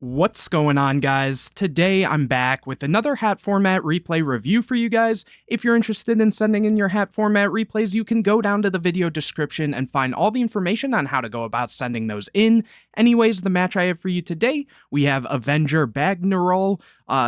What's going on, guys? Today I'm back with another hat format replay review for you guys. If you're interested in sending in your hat format replays, you can go down to the video description and find all the information on how to go about sending those in. Anyways, the match I have for you today, we have Avenger Bagnarol.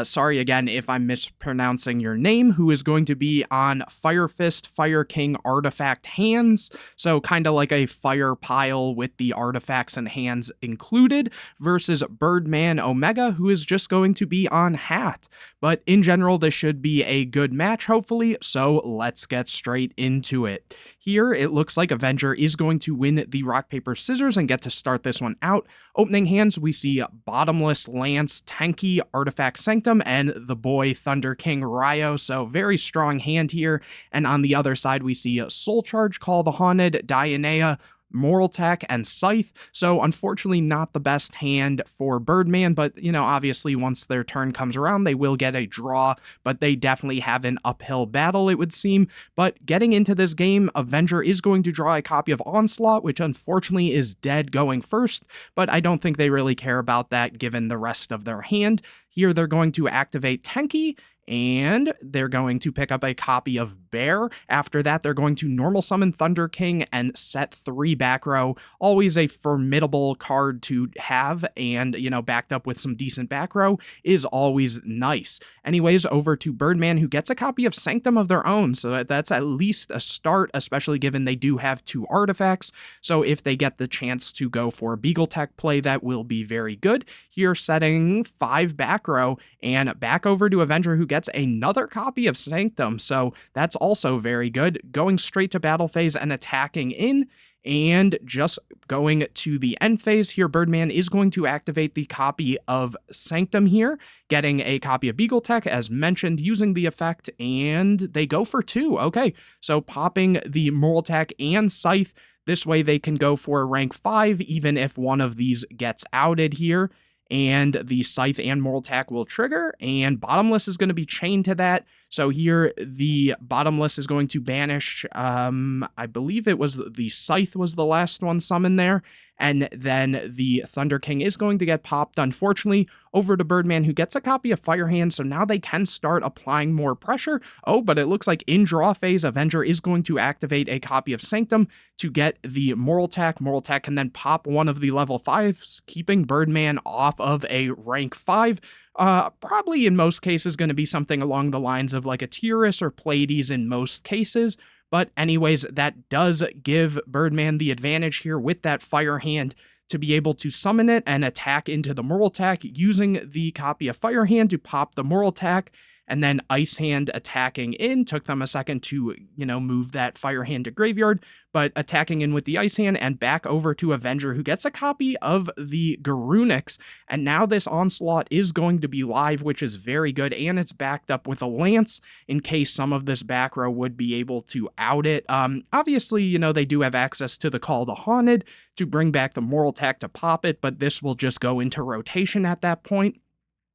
Sorry again if I'm mispronouncing your name, who is going to be on Fire Fist, Fire King artifact hands. So kind of like a fire pile with the artifacts and hands included, versus Birdman Omega, who is just going to be on hat. But in general, this should be a good match, hopefully, so let's get straight into it. Here, it looks like Avenger is going to win the rock, paper, scissors and get to start this one out. Opening hands, we see Bottomless Lance, Tenki, Artifact Sanctum, and the boy Thunder King Ryo, so very strong hand here. And on the other side, we see Soul Charge, Call the Haunted, Dionea, Moral Tech, and Scythe, so unfortunately not the best hand for Birdman, but, you know, obviously once their turn comes around, they will get a draw, but they definitely have an uphill battle, it would seem. But getting into this game, Avenger is going to draw a copy of Onslaught, which unfortunately is dead going first, but I don't think they really care about that given the rest of their hand. Here they're going to activate Tenki, and they're going to pick up a copy of Bear. After that, they're going to normal summon Thunder King and set 3 back row. Always a formidable card to have, and, you know, backed up with some decent back row is always nice. Anyways, over to Birdman, who gets a copy of Sanctum of their own, so that's at least a start, especially given they do have 2 artifacts. So if they get the chance to go for a Beagle Tech play, that will be very good. Here, setting 5 back row, and back over to Avenger, who gets another copy of Sanctum, so that's also very good. Going straight to battle phase and attacking in, and just going to the end phase here, Birdman is going to activate the copy of Sanctum here, getting a copy of Beagle Tech, as mentioned, using the effect, and they go for 2. Okay, so popping the Moral Tech and Scythe, this way they can go for rank 5, even if one of these gets outed here. And the Scythe and Moral Attack will trigger, and Bottomless is going to be chained to that. So here, the Bottomless is going to banish, I believe it was the Scythe was the last one summoned there, and then the Thunder King is going to get popped, unfortunately, over to Birdman, who gets a copy of Fire Hand, so now they can start applying more pressure. Oh, but it looks like in draw phase, Avenger is going to activate a copy of Sanctum to get the Moral Attack. Moral Attack can then pop one of the level 5s, keeping Birdman off of a rank 5. Probably in most cases going to be something along the lines of like a Tyrus or Pleiades in most cases. But anyways, that does give Birdman the advantage here with that Fire Hand to be able to summon it and attack into the Moral Attack, using the copy of Fire Hand to pop the Moral Attack, and then Ice Hand attacking in. Took them a second to, you know, move that Fire Hand to graveyard, but attacking in with the Ice Hand and back over to Avenger, who gets a copy of the Garunix, and now this Onslaught is going to be live, which is very good, and it's backed up with a Lance in case some of this back row would be able to out it. Obviously, you know, they do have access to the Call the Haunted to bring back the Moral Attack to pop it, but this will just go into rotation at that point.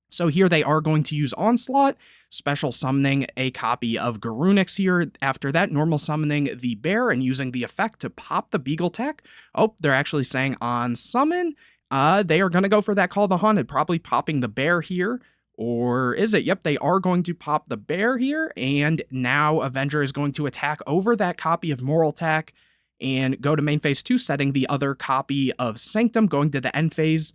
So here they are going to use Onslaught, special summoning a copy of Garunix here. After that, normal summoning the Bear and using the effect to pop the Beagle Tech. Oh, they're actually saying on summon. They are going to go for that Call the Haunted, probably popping the Bear here. Or is it? Yep, they are going to pop the Bear here. And now Avenger is going to attack over that copy of Moral Attack and go to main phase 2, setting the other copy of Sanctum, going to the end phase.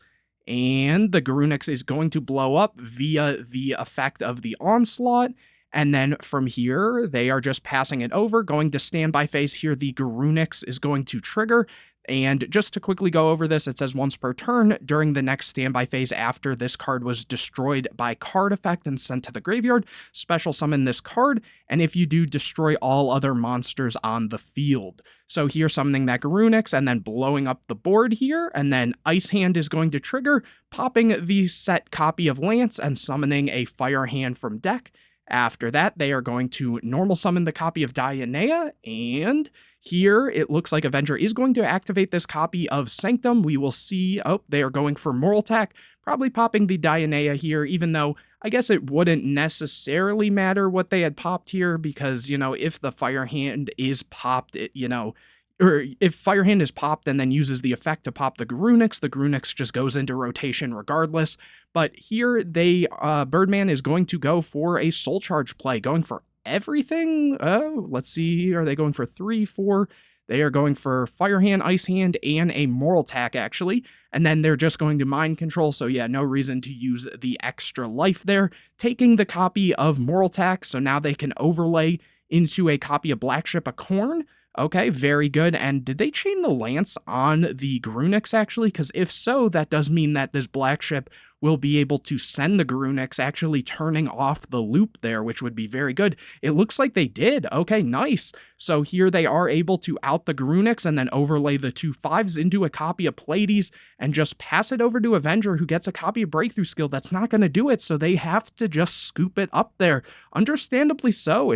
And the Garunix is going to blow up via the effect of the Onslaught. And then from here, they are just passing it over, going to standby phase here. The Garunix is going to trigger. And just to quickly go over this, it says once per turn during the next standby phase after this card was destroyed by card effect and sent to the graveyard, special summon this card, and if you do, destroy all other monsters on the field. So here, summoning that Garunix and then blowing up the board here, and then Ice Hand is going to trigger, popping the set copy of Lance and summoning a Fire Hand from deck. After that, they are going to normal summon the copy of Dionea, and here it looks like Avenger is going to activate this copy of Sanctum. We will see. Oh, they are going for Moral Attack, probably popping the Dionea here, even though I guess it wouldn't necessarily matter what they had popped here, because, you know, if the Fire Hand is popped, you know, or if Fire Hand is popped and then uses the effect to pop the Grunix just goes into rotation regardless. But here Birdman is going to go for a Soul Charge play, going for everything. Let's see, are they going for 3, 4? They are going for Fire Hand, Ice Hand, and a Moral Attack, actually. And then they're just going to Mind Control, so yeah, no reason to use the extra life there. Taking the copy of Moral Attack, so now they can overlay into a copy of Black Ship of Corn. Okay, very good. And did they chain the Lance on the Grunix, actually? Because if so, that does mean that this Black Ship will be able to send the Grunix, actually turning off the loop there, which would be very good. It looks like they did. Okay, nice. So here they are able to out the Grunix and then overlay the 2 5s into a copy of Pleiades and just pass it over to Avenger, who gets a copy of Breakthrough Skill. That's not going to do it, so they have to just scoop it up there. Understandably so.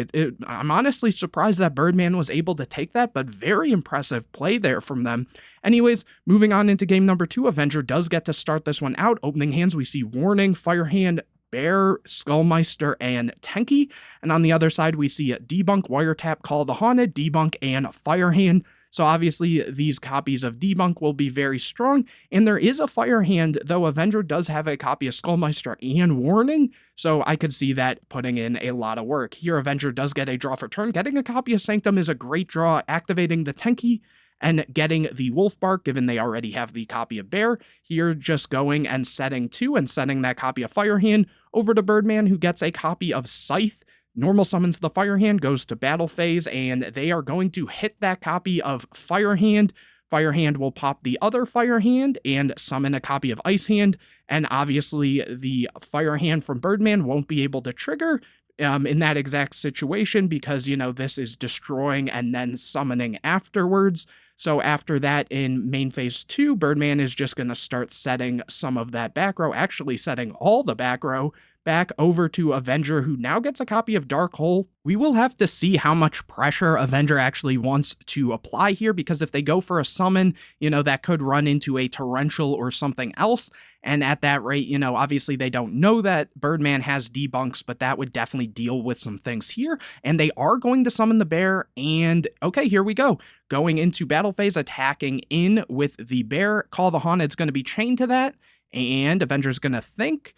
I'm honestly surprised that Birdman was able to take that, but very impressive play there from them. Anyways, moving on into game number 2, Avenger does get to start this one out. Opening hands, we see Warning, Fire Hand, Bear, Skullmeister, and Tenki. And on the other side, we see Debunk, Wiretap, Call the Haunted, Debunk, and Fire Hand. So obviously, these copies of Debunk will be very strong. And there is a Fire Hand, though Avenger does have a copy of Skullmeister and Warning. So I could see that putting in a lot of work. Here, Avenger does get a draw for turn. Getting a copy of Sanctum is a great draw, activating the Tenki and getting the Wolf Bark, given they already have the copy of Bear. Here, just going and setting 2 and sending that copy of Fire Hand over to Birdman, who gets a copy of Scythe. Normal summons the Fire Hand, goes to battle phase, and they are going to hit that copy of Fire Hand. Fire Hand will pop the other Fire Hand and summon a copy of Ice Hand, and obviously the Fire Hand from Birdman won't be able to trigger in that exact situation because, you know, this is destroying and then summoning afterwards. So after that, in main phase 2, Birdman is just going to start setting some of that back row, actually setting all the back row back over to Avenger, who now gets a copy of Dark Hole. We will have to see how much pressure Avenger actually wants to apply here, because if they go for a summon, you know, that could run into a Torrential or something else. And at that rate, you know, obviously they don't know that Birdman has debunks, but that would definitely deal with some things here. And they are going to summon the Bear, and okay, here we go. Going into battle phase, attacking in with the Bear. Call the Haunted's going to be chained to that, and Avenger's going to think.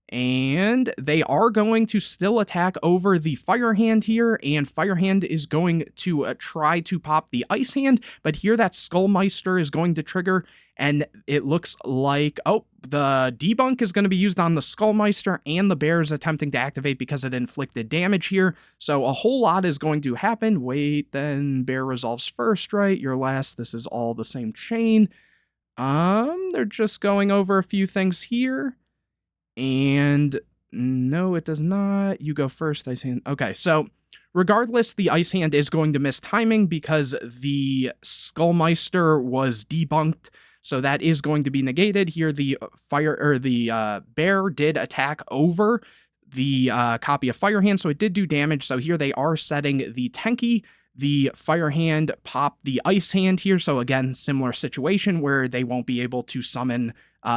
And they are going to still attack over the Fire Hand here, and Fire Hand is going to try to pop the Ice Hand, but here that Skullmeister is going to trigger, and it looks like, oh, the debunk is going to be used on the Skullmeister, and the Bear is attempting to activate because it inflicted damage here, so a whole lot is going to happen. Wait, then Bear resolves first, right? Your last, this is all the same chain. They're just going over a few things here. And no, it does not. You go first, Ice Hand. Okay, so regardless, the Ice Hand is going to miss timing because the Skullmeister was debunked, so that is going to be negated. Here, the Bear did attack over the copy of Fire Hand, so it did do damage. So here they are setting the Tenki. The Fire Hand popped the Ice Hand here, so again, similar situation where they won't be able to summon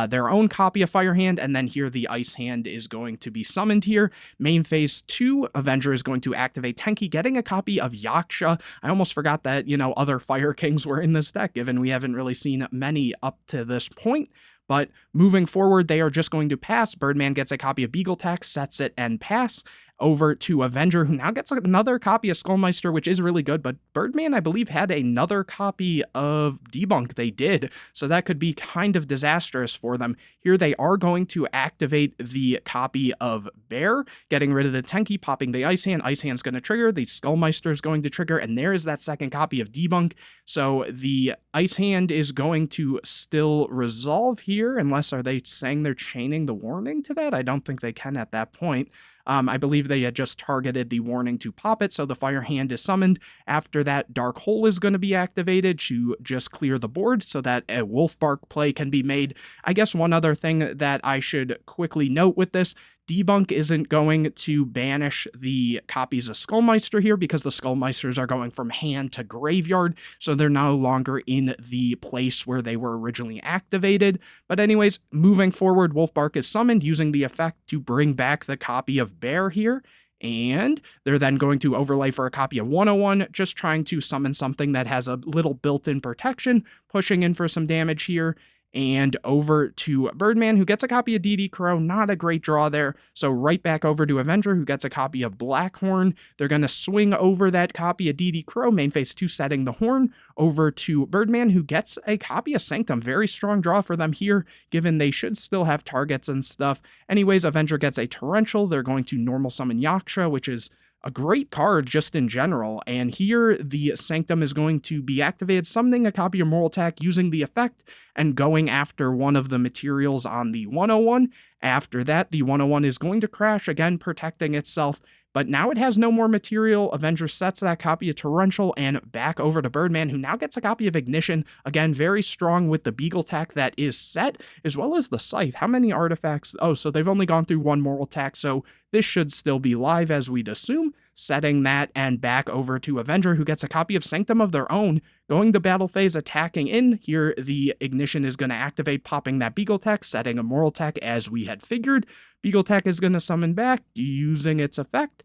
their own copy of Fire Hand, and then here the Ice Hand is going to be summoned here. Main phase 2, Avenger is going to activate Tenki, getting a copy of Yaksha. I almost forgot that, you know, other Fire Kings were in this deck, given we haven't really seen many up to this point. But moving forward, they are just going to pass. Birdman gets a copy of Beagle Tax, sets it, and pass over to Avenger, who now gets another copy of Skullmeister, which is really good, but Birdman, I believe, had another copy of Debunk. They did, so that could be kind of disastrous for them. Here they are going to activate the copy of Bear, getting rid of the Tenki, popping the Ice Hand. Ice Hand's going to trigger, the Skullmeister is going to trigger, and there is that second copy of Debunk. So the Ice Hand is going to still resolve here, unless are they saying they're chaining the warning to that? I don't think they can at that point. I believe they had just targeted the warning to pop it, so the Fire Hand is summoned. After that, Dark Hole is going to be activated to just clear the board so that a Wolf Bark play can be made. I guess one other thing that I should quickly note with this, Debunk isn't going to banish the copies of Skullmeister here because the Skullmeisters are going from hand to graveyard, so they're no longer in the place where they were originally activated. But anyways, moving forward, Wolfbark is summoned using the effect to bring back the copy of Bear here, And they're then going to overlay for a copy of 101, just trying to summon something that has a little built-in protection, pushing in for some damage here. And over to Birdman, who gets a copy of DD Crow. Not a great draw there. So right back over to Avenger, who gets a copy of Blackhorn. They're going to swing over that copy of DD Crow, main phase 2 setting the horn, over to Birdman, who gets a copy of Sanctum. Very strong draw for them here, given they should still have targets and stuff. Anyways, Avenger gets a Torrential. They're going to normal summon Yaksha, which is a great card just in general, and here the Sanctum is going to be activated, summoning a copy of Moral Attack using the effect and going after one of the materials on the 101. After that, the 101 is going to crash, again protecting itself, but now it has no more material. Avenger sets that copy of Torrential and back over to Birdman, who now gets a copy of Ignition. Again, very strong with the Beagle Tack that is set, as well as the Scythe. How many artifacts? Oh, so they've only gone through one Moral Tack, so this should still be live as we'd assume. Setting that and back over to Avenger, who gets a copy of Sanctum of their own, going to battle phase, attacking in. Here, the Ignition is going to activate, popping that Beagle Tack, setting a Moral Tack as we had figured. Beagle Tack is going to summon back, using its effect,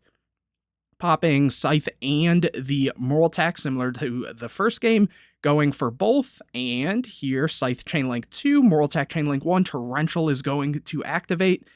popping Scythe and the Moral Tack, similar to the first game, going for both. And here, Scythe Chainlink 2, Moral Tack Chainlink 1, Torrential is going to activate,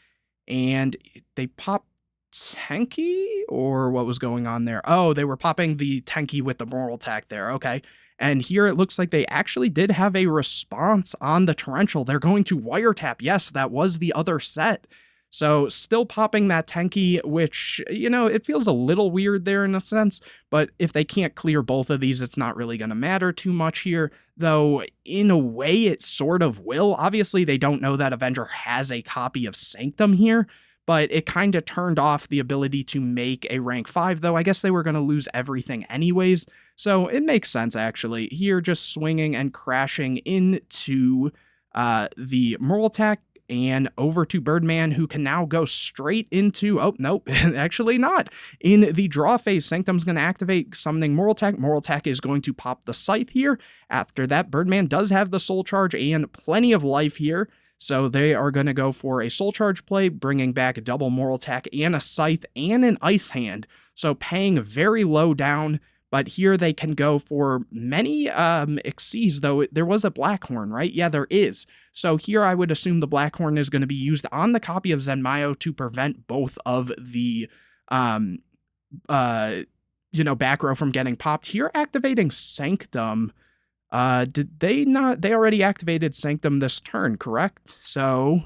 and they pop Tenki, or what was going on there? Oh, they were popping the Tenki with the Moral Attack there, okay. And here it looks like they actually did have a response on the Torrential. They're going to Wiretap. Yes, that was the other set. So still popping that Tenki, which, you know, it feels a little weird there in a sense, but if they can't clear both of these, it's not really going to matter too much here, though in a way it sort of will. Obviously, they don't know that Avenger has a copy of Sanctum here, but it kind of turned off the ability to make a rank 5, though I guess they were going to lose everything anyways, so it makes sense, actually. Here, just swinging and crashing into the Moral Attack, and over to Birdman, who can now go straight into, oh, nope, actually not. In the draw phase, Sanctum's going to activate, summoning Moral Attack. Moral Attack is going to pop the Scythe here. After that, Birdman does have the Soul Charge and plenty of life here, so they are going to go for a Soul Charge play, bringing back a double Moral Attack and a Scythe and an Ice Hand, so paying very low down. But here they can go for many Xyz, though there was a Blackhorn, right? Yeah, there is. So here I would assume the Blackhorn is going to be used on the copy of Zenmayo to prevent both of the, back row from getting popped. Here, activating Sanctum. Did they not? They already activated Sanctum this turn, correct? So,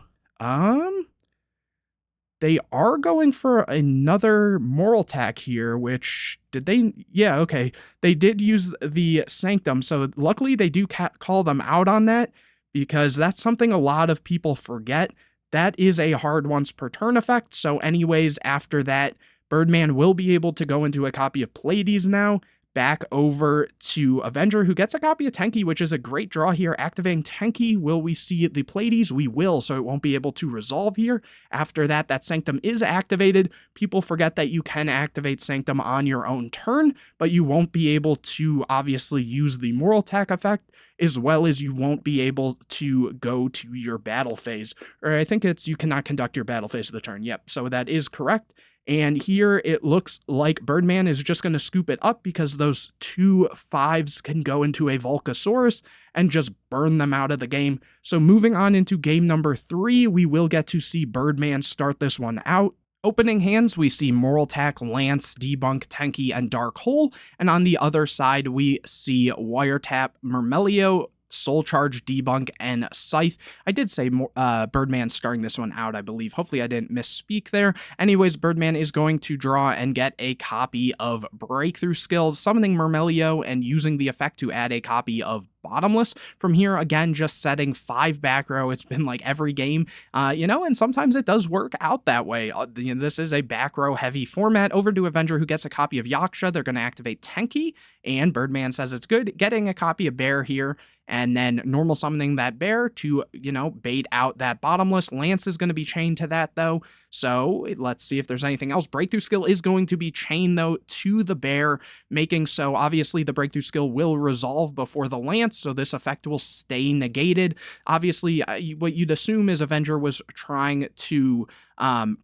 they are going for another Moral Attack here, which, did they? Yeah, okay. They did use the Sanctum, so luckily they do call them out on that, because that's something a lot of people forget. That is a hard once per turn effect, so anyways, after that, Birdman will be able to go into a copy of Pleiades now, back over to Avenger, who gets a copy of Tenki, which is a great draw here. Activating Tenki, will we see the Pleiades? We will, so it won't be able to resolve here. After that, that Sanctum is activated. People forget that you can activate Sanctum on your own turn, but you won't be able to obviously use the Moral Attack effect, as well as you won't be able to go to your battle phase. Or I think it's you cannot conduct your battle phase of the turn. Yep, so that is correct. And here it looks like Birdman is just going to scoop it up, because those 2 5s can go into a Volcasaurus and just burn them out of the game. So moving on into game number 3, we will get to see Birdman start this one out. Opening hands, we see Moral Attack, Lance, Debunk, Tenki, and Dark Hole. And on the other side, we see Wiretap, Mermail, Soul Charge, Debunk, and Scythe. I did say Birdman starting this one out, I believe. Hopefully I didn't misspeak there. Anyways, Birdman is going to draw and get a copy of Breakthrough Skills, summoning Mermail and using the effect to add a copy of Bottomless. From here, again, just setting 5 back row. It's been like every game, and sometimes it does work out that way. This is a back row heavy format. Over to Avenger, who gets a copy of Yaksha. They're going to activate Tenki, and Birdman says it's good. Getting a copy of Bear here, and then normal summoning that Bear to, bait out that Bottomless. Lance is going to be chained to that, though. So let's see if there's anything else. Breakthrough Skill is going to be chained, though, to the Bear, making so obviously the Breakthrough Skill will resolve before the Lance. chance, so this effect will stay negated. Obviously, what you'd assume is Avenger was trying to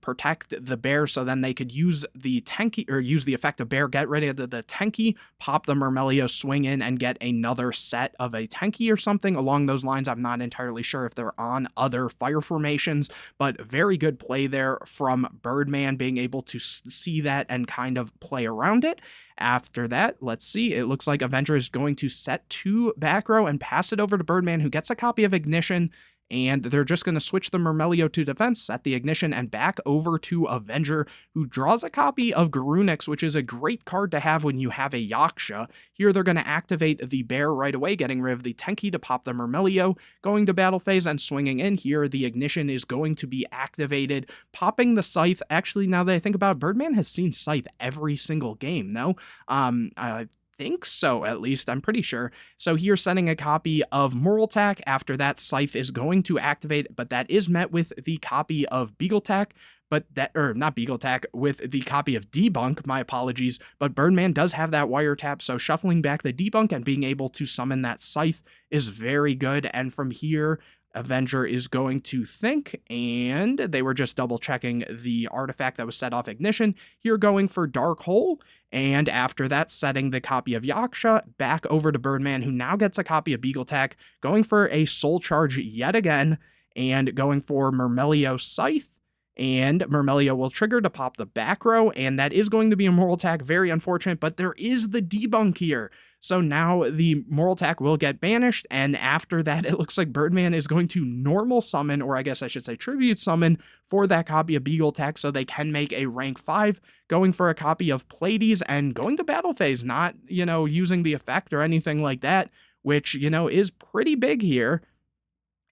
protect the bear, so then they could use the Tenki, or use the effect of bear, get rid of the Tenki, pop the Mermail, swing in, and get another set of a Tenki or something along those lines. I'm not entirely sure if they're on other fire formations, but very good play there from Birdman, being able to see that and kind of play around it. After that, let's see, it looks like Avenger is going to set 2 back row and pass it over to Birdman, who gets a copy of Ignition, and they're just going to switch the Mermail to defense, set the Ignition, and back over to Avenger, who draws a copy of Garunix, which is a great card to have when you have a Yaksha. Here they're going to activate the bear right away, getting rid of the Tenki to pop the Mermail, going to battle phase and swinging in. Here the Ignition is going to be activated, popping the Scythe. Actually, now that I think about it, Birdman has seen Scythe every single game, no? I think so, at least. I'm pretty sure. So here, sending a copy of Moraltac. After that, Scythe is going to activate, but that is met with the copy of Beagletac, but that, or not Beagletac, with the copy of Debunk, my apologies, but Birdman does have that wiretap, so shuffling back the Debunk and being able to summon that Scythe is very good, and from here, Avenger is going to think, and they were just double checking the artifact that was set off Ignition. Here going for Dark Hole, and after that, setting the copy of Yaksha back over to Birdman, who now gets a copy of Beagletac, going for a Soul Charge yet again, and going for Mermail Scythe. And Mermail will trigger to pop the back row, and that is going to be a Moraltac. Very unfortunate, but there is the debunk here. So now the Moraltac will get banished, and after that, it looks like Birdman is going to normal summon, or I guess I should say tribute summon, for that copy of Beagletac, so they can make a rank 5, going for a copy of Pleiades, and going to battle phase, not, using the effect or anything like that, which, is pretty big here.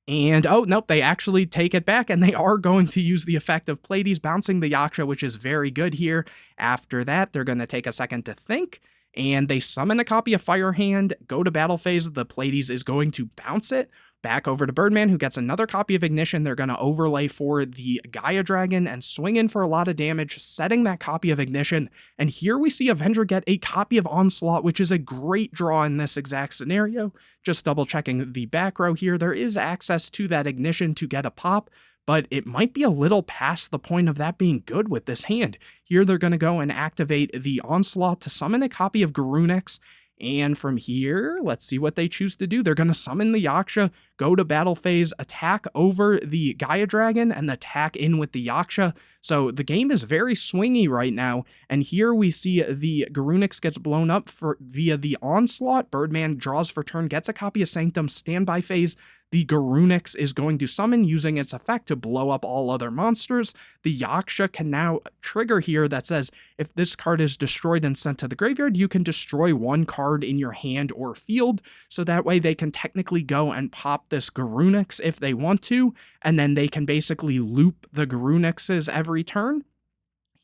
And, oh, nope, they actually take it back, and they are going to use the effect of Pleiades, bouncing the Yaksha, which is very good here. After that, they're going to take a second to think, and they summon a copy of Firehand, go to battle phase. The Pleiades is going to bounce it back over to Birdman, who gets another copy of Ignition. They're going to overlay for the Gaia Dragon and swing in for a lot of damage, setting that copy of Ignition. And here we see Avenger get a copy of Onslaught, which is a great draw in this exact scenario. Just double checking the back row here. There is access to that Ignition to get a pop, but it might be a little past the point of that being good with this hand. Here they're going to go and activate the Onslaught to summon a copy of Garunix. And from here, let's see what they choose to do. They're going to summon the Yaksha, go to battle phase, attack over the Gaia Dragon, and attack in with the Yaksha. So the game is very swingy right now. And here we see the Garunix gets blown up via the Onslaught. Birdman draws for turn, gets a copy of Sanctum, standby phase. The Garunix is going to summon using its effect to blow up all other monsters. The Yaksha can now trigger here that says, if this card is destroyed and sent to the graveyard, you can destroy one card in your hand or field. So that way they can technically go and pop this Garunix if they want to, and then they can basically loop the Garunixes every turn.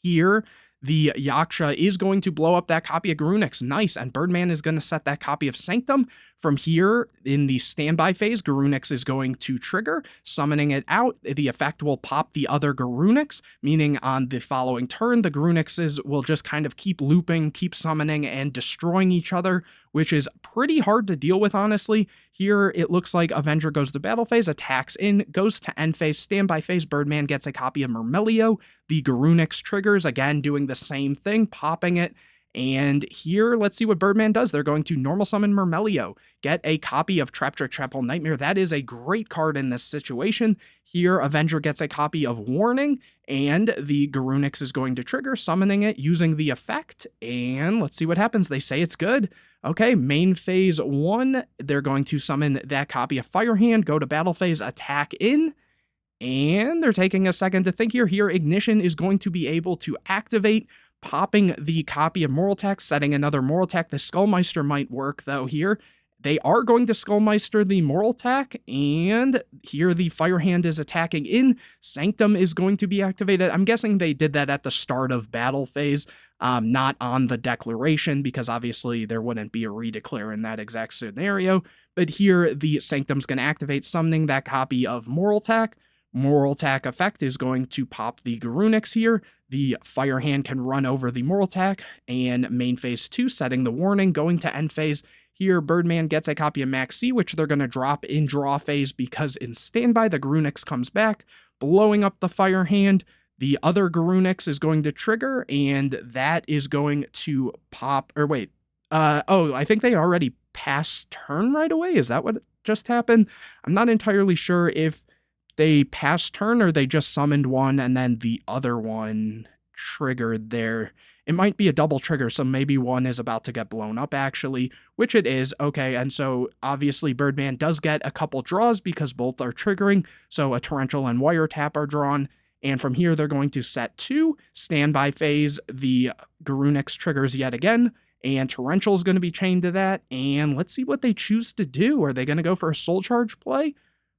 Here, the Yaksha is going to blow up that copy of Garunix. Nice. And Birdman is going to set that copy of Sanctum. From here, in the standby phase, Garunix is going to trigger, summoning it out. The effect will pop the other Garunix, meaning on the following turn, the Garunixes will just kind of keep looping, keep summoning, and destroying each other, which is pretty hard to deal with, honestly. Here, it looks like Avenger goes to battle phase, attacks in, goes to end phase, standby phase. Birdman gets a copy of Mermail. The Garunix triggers, again, doing the same thing, popping it. And here, let's see what Birdman does. They're going to normal summon Mermail, get a copy of Traptrick Trapple Nightmare. That is a great card in this situation. Here, Avenger gets a copy of Warning, and the Garunix is going to trigger, summoning it using the effect. And let's see what happens. They say it's good. Okay, main phase 1, they're going to summon that copy of Firehand, go to battle phase, attack in. And they're taking a second to think here. Here, Ignition is going to be able to activate, popping the copy of Moraltac, setting another Moraltac. The Skullmeister might work, though, here. They are going to Skullmeister the Moraltac, and here the Firehand is attacking in. Sanctum is going to be activated. I'm guessing they did that at the start of battle phase, not on the declaration, because obviously there wouldn't be a redeclare in that exact scenario. But here, the Sanctum's going to activate, summoning that copy of Moraltac. Moraltac effect is going to pop the Garunix here. The Firehand can run over the Moraltac, and main phase 2, setting the Warning, going to end phase. Here, Birdman gets a copy of Max C, which they're going to drop in draw phase because in standby, the Garunix comes back, blowing up the Fire Hand. The other Garunix is going to trigger, and that is going to pop, or wait, I think they already passed turn right away. Is that what just happened? I'm not entirely sure if they passed turn or they just summoned one and then the other one triggered there. It might be a double trigger, so maybe one is about to get blown up actually, which it is. Okay, and so obviously Birdman does get a couple draws because both are triggering, so a Torrential and Wiretap are drawn. And from here, they're going to set 2, standby phase, the Garunix triggers yet again, and Torrential is going to be chained to that, and let's see what they choose to do. Are they going to go for a Soul Charge play?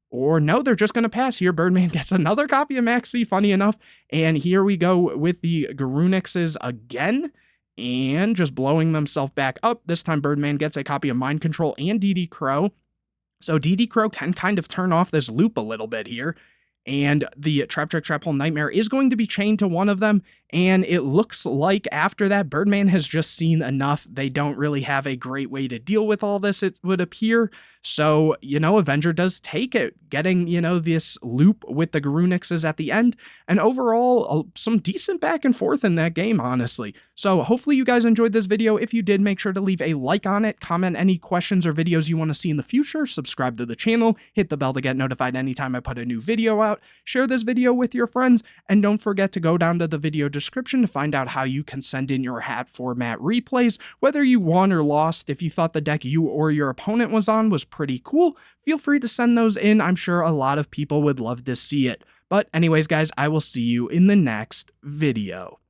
Or no, they're just going to pass here. Birdman gets another copy of Maxi, funny enough, and here we go with the Garunixes again, and just blowing themselves back up. This time, Birdman gets a copy of Mind Control and DD Crow, so DD Crow can kind of turn off this loop a little bit here. And the Trap Trick Trap Hole Nightmare is going to be chained to one of them, and it looks like after that, Birdman has just seen enough. They don't really have a great way to deal with all this, it would appear. So, Avenger does take it, getting, this loop with the Garunixes at the end, and overall, some decent back and forth in that game, honestly. So, hopefully you guys enjoyed this video. If you did, make sure to leave a like on it, comment any questions or videos you want to see in the future, subscribe to the channel, hit the bell to get notified anytime I put a new video out, share this video with your friends, and don't forget to go down to the video description to find out how you can send in your hat format replays, whether you won or lost. If you thought the deck you or your opponent was on was pretty cool, feel free to send those in. I'm sure a lot of people would love to see it. But anyways, guys, I will see you in the next video.